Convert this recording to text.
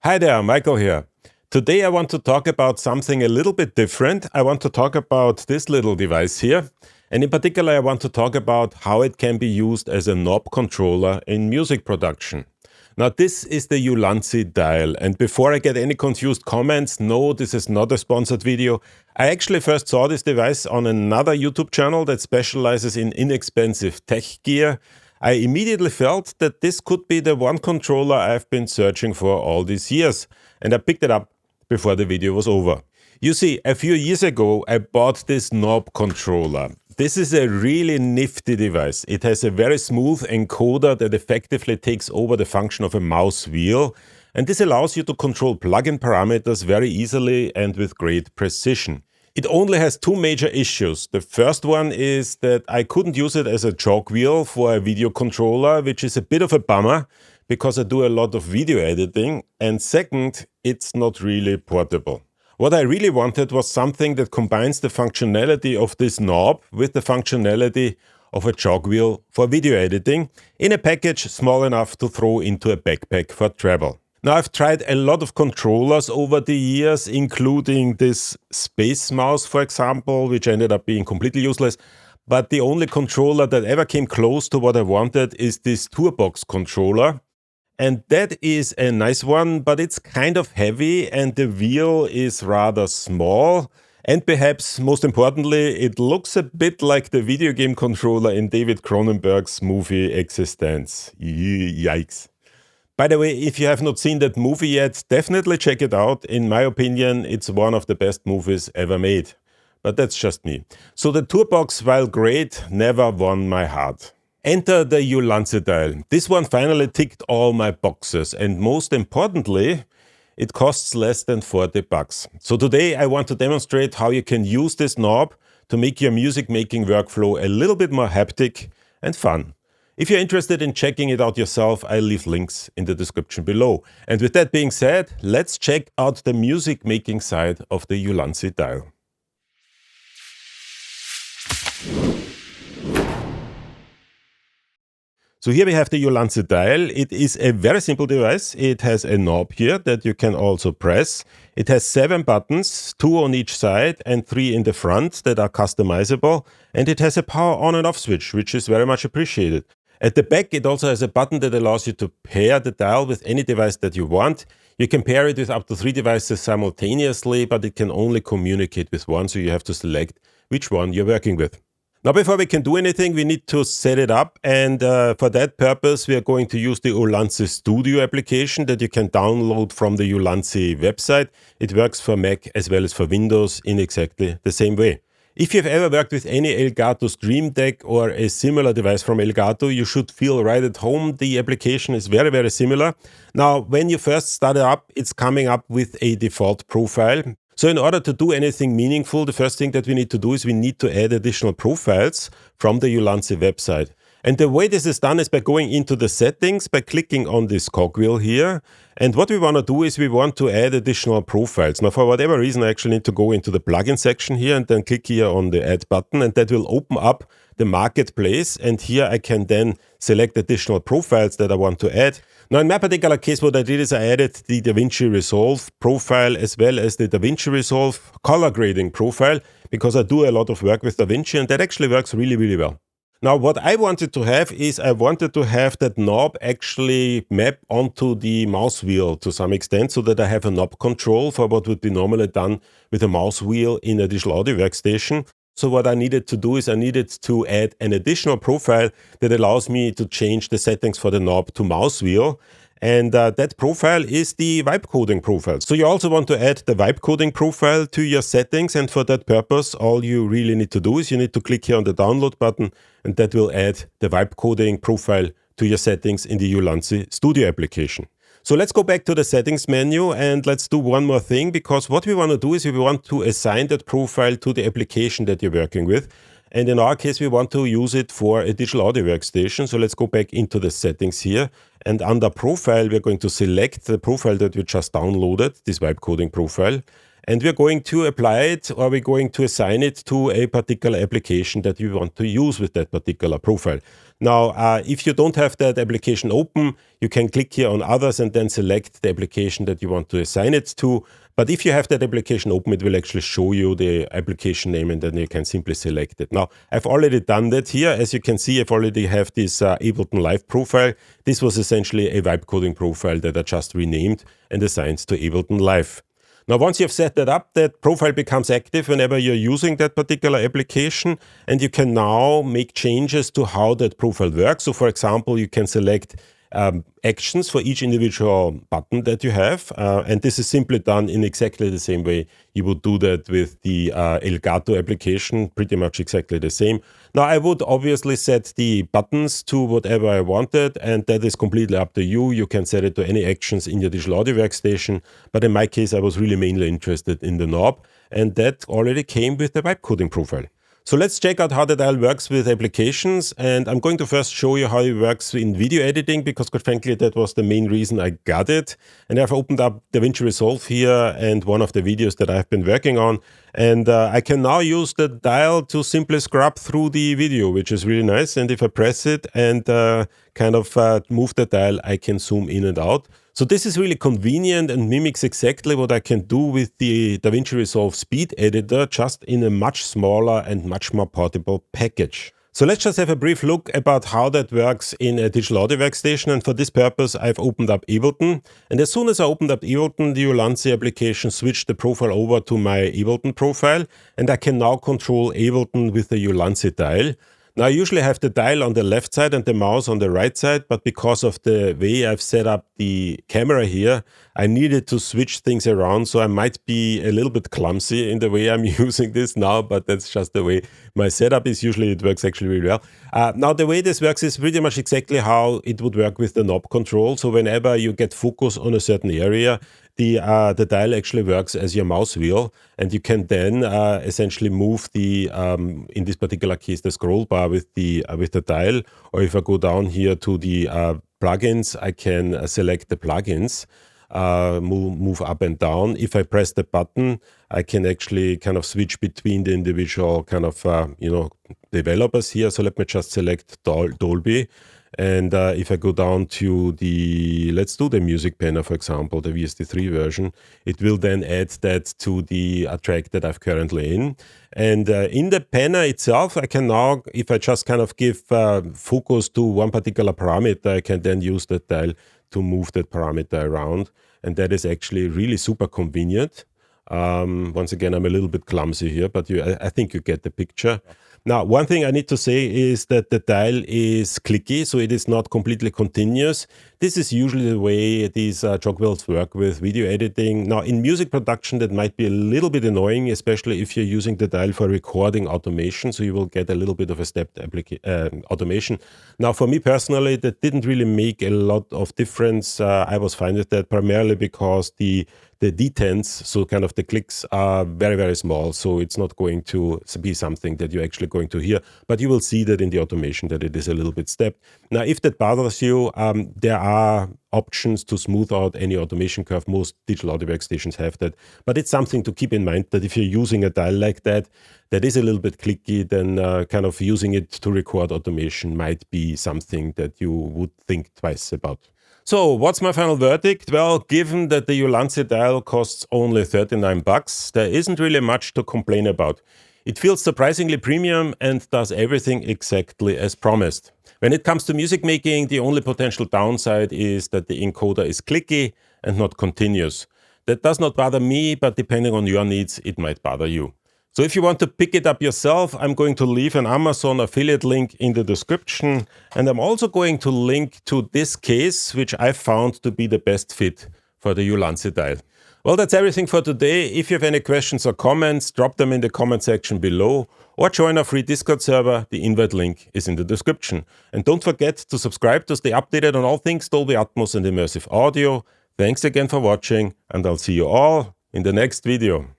Hi there, Michael here. Today I want to talk about something a little bit different. I want to talk about this little device here. And in particular, I want to talk about how it can be used as a knob controller in music production. Now, this is the Ulanzi dial. And before I get any confused comments, no, this is not a sponsored video. I actually first saw this device on another YouTube channel that specializes in inexpensive tech gear. I immediately felt that this could be the one controller I've been searching for all these years, and I picked it up before the video was over. You see, a few years ago I bought this knob controller. This is a really nifty device. It has a very smooth encoder that effectively takes over the function of a mouse wheel, and this allows you to control plug-in parameters very easily and with great precision. It only has two major issues. The first one is that I couldn't use it as a jog wheel for a video controller, which is a bit of a bummer because I do a lot of video editing. And second, it's not really portable. What I really wanted was something that combines the functionality of this knob with the functionality of a jog wheel for video editing in a package small enough to throw into a backpack for travel. Now, I've tried a lot of controllers over the years, including this Space Mouse, for example, which ended up being completely useless. But the only controller that ever came close to what I wanted is this Tourbox controller. And that is a nice one, but it's kind of heavy and the wheel is rather small. And perhaps most importantly, it looks a bit like the video game controller in David Cronenberg's movie eXistenZ. Yikes. By the way, if you have not seen that movie yet, definitely check it out. In my opinion, it's one of the best movies ever made. But that's just me. So the Tourbox, while great, never won my heart. Enter the Ulanzi dial. This one finally ticked all my boxes. And most importantly, it costs less than $40. So today I want to demonstrate how you can use this knob to make your music making workflow a little bit more haptic and fun. If you're interested in checking it out yourself, I'll leave links in the description below. And with that being said, let's check out the music making side of the Ulanzi dial. So here we have the Ulanzi dial. It is a very simple device. It has a knob here that you can also press. It has 7 buttons, 2 on each side and 3 in the front that are customizable. And it has a power on and off switch, which is very much appreciated. At the back, it also has a button that allows you to pair the dial with any device that you want. You can pair it with up to 3 devices simultaneously, but it can only communicate with one, so you have to select which one you're working with. Now, before we can do anything, we need to set it up, and for that purpose, we are going to use the Ulanzi Studio application that you can download from the Ulanzi website. It works for Mac as well as for Windows in exactly the same way. If you've ever worked with any Elgato Stream Deck or a similar device from Elgato, you should feel right at home. The application is very, very similar. Now, when you first start it up, it's coming up with a default profile. So in order to do anything meaningful, the first thing that we need to do is we need to add additional profiles from the Ulanzi website. And the way this is done is by going into the settings, by clicking on this cogwheel here. And what we want to do is we want to add additional profiles. Now, for whatever reason, I actually need to go into the plugin section here and then click here on the add button, and that will open up the marketplace. And here I can then select additional profiles that I want to add. Now, in my particular case, what I did is I added the DaVinci Resolve profile as well as the DaVinci Resolve color grading profile, because I do a lot of work with DaVinci and that actually works really, really well. Now, what I wanted to have is I wanted to have that knob actually map onto the mouse wheel to some extent, so that I have a knob control for what would be normally done with a mouse wheel in a digital audio workstation. So what I needed to do is I needed to add an additional profile that allows me to change the settings for the knob to mouse wheel. And that profile is the vibe coding profile. So you also want to add the vibe coding profile to your settings. And for that purpose, all you really need to do is you need to click here on the download button, and that will add the vibe coding profile to your settings in the Ulanzi Studio application. So let's go back to the settings menu and let's do one more thing, because what we want to do is we want to assign that profile to the application that you're working with. And in our case, we want to use it for a digital audio workstation. So let's go back into the settings here. And under profile, we're going to select the profile that we just downloaded, this vibe coding profile. And we're going to apply it, or we're going to assign it to a particular application that you want to use with that particular profile. Now, if you don't have that application open, you can click here on others and then select the application that you want to assign it to. But if you have that application open, it will actually show you the application name, and then you can simply select it. Now, I've already done that here. As you can see, I've already have this Ableton Live profile. This was essentially a vibe coding profile that I just renamed and assigned to Ableton Live. Now, once you've set that up, that profile becomes active whenever you're using that particular application, and you can now make changes to how that profile works. So, for example, you can select actions for each individual button that you have, and this is simply done in exactly the same way you would do that with the Elgato application, pretty much exactly the same. Now, I would obviously set the buttons to whatever I wanted, and that is completely up to you. You can set it to any actions in your digital audio workstation, but in my case, I was really mainly interested in the knob, and that already came with the vibe coding profile. So let's check out how the dial works with applications, and I'm going to first show you how it works in video editing, because quite frankly that was the main reason I got it. And I've opened up DaVinci Resolve here and one of the videos that I've been working on, and I can now use the dial to simply scrub through the video, which is really nice. And if I press it and move the dial, I can zoom in and out. So this is really convenient and mimics exactly what I can do with the DaVinci Resolve Speed Editor, just in a much smaller and much more portable package. So let's just have a brief look about how that works in a digital audio workstation. And for this purpose, I've opened up Ableton. And as soon as I opened up Ableton, the Ulanzi application switched the profile over to my Ableton profile. And I can now control Ableton with the Ulanzi dial. Now, I usually have the dial on the left side and the mouse on the right side, but because of the way I've set up the camera here, I needed to switch things around, so I might be a little bit clumsy in the way I'm using this now, but that's just the way my setup is. Usually it works actually really well. Now, the way this works is pretty much exactly how it would work with the knob control. So whenever you get focus on a certain area, the dial actually works as your mouse wheel, and you can then essentially move the, in this particular case, the scroll bar with the dial. Or if I go down here to the plugins, I can select the plugins, move up and down. If I press the button, I can actually kind of switch between the individual kind of, developers here. So let me just select Dolby. And if I go down to the, let's do the Music Penner, for example, the VST3 version, it will then add that to the track that I've currently in. And in the Penner itself, I can now, if I just kind of give focus to one particular parameter, I can then use that dial to move that parameter around. And that is actually really super convenient. Once again, I'm a little bit clumsy here, but I think you get the picture. Now, one thing I need to say is that the dial is clicky, so it is not completely continuous. This is usually the way these jog wheels work with video editing. Now, in music production, that might be a little bit annoying, especially if you're using the dial for recording automation, so you will get a little bit of a stepped automation. Now, for me personally, that didn't really make a lot of difference. I was fine with that, primarily because the detents, so kind of the clicks, are very, very small. So it's not going to be something that you're actually going to hear, but you will see that in the automation that it is a little bit stepped. Now, if that bothers you, there are options to smooth out any automation curve. Most digital audio workstations have that, but it's something to keep in mind that if you're using a dial like that, that is a little bit clicky, then kind of using it to record automation might be something that you would think twice about. So what's my final verdict? Well, given that the Ulanzi dial costs only $39, there isn't really much to complain about. It feels surprisingly premium and does everything exactly as promised. When it comes to music making, the only potential downside is that the encoder is clicky and not continuous. That does not bother me, but depending on your needs, it might bother you. So if you want to pick it up yourself, I'm going to leave an Amazon affiliate link in the description. And I'm also going to link to this case, which I found to be the best fit for the Ulanzi dial. Well, that's everything for today. If you have any questions or comments, drop them in the comment section below or join our free Discord server. The invite link is in the description. And don't forget to subscribe to stay updated on all things Dolby Atmos and immersive audio. Thanks again for watching, and I'll see you all in the next video.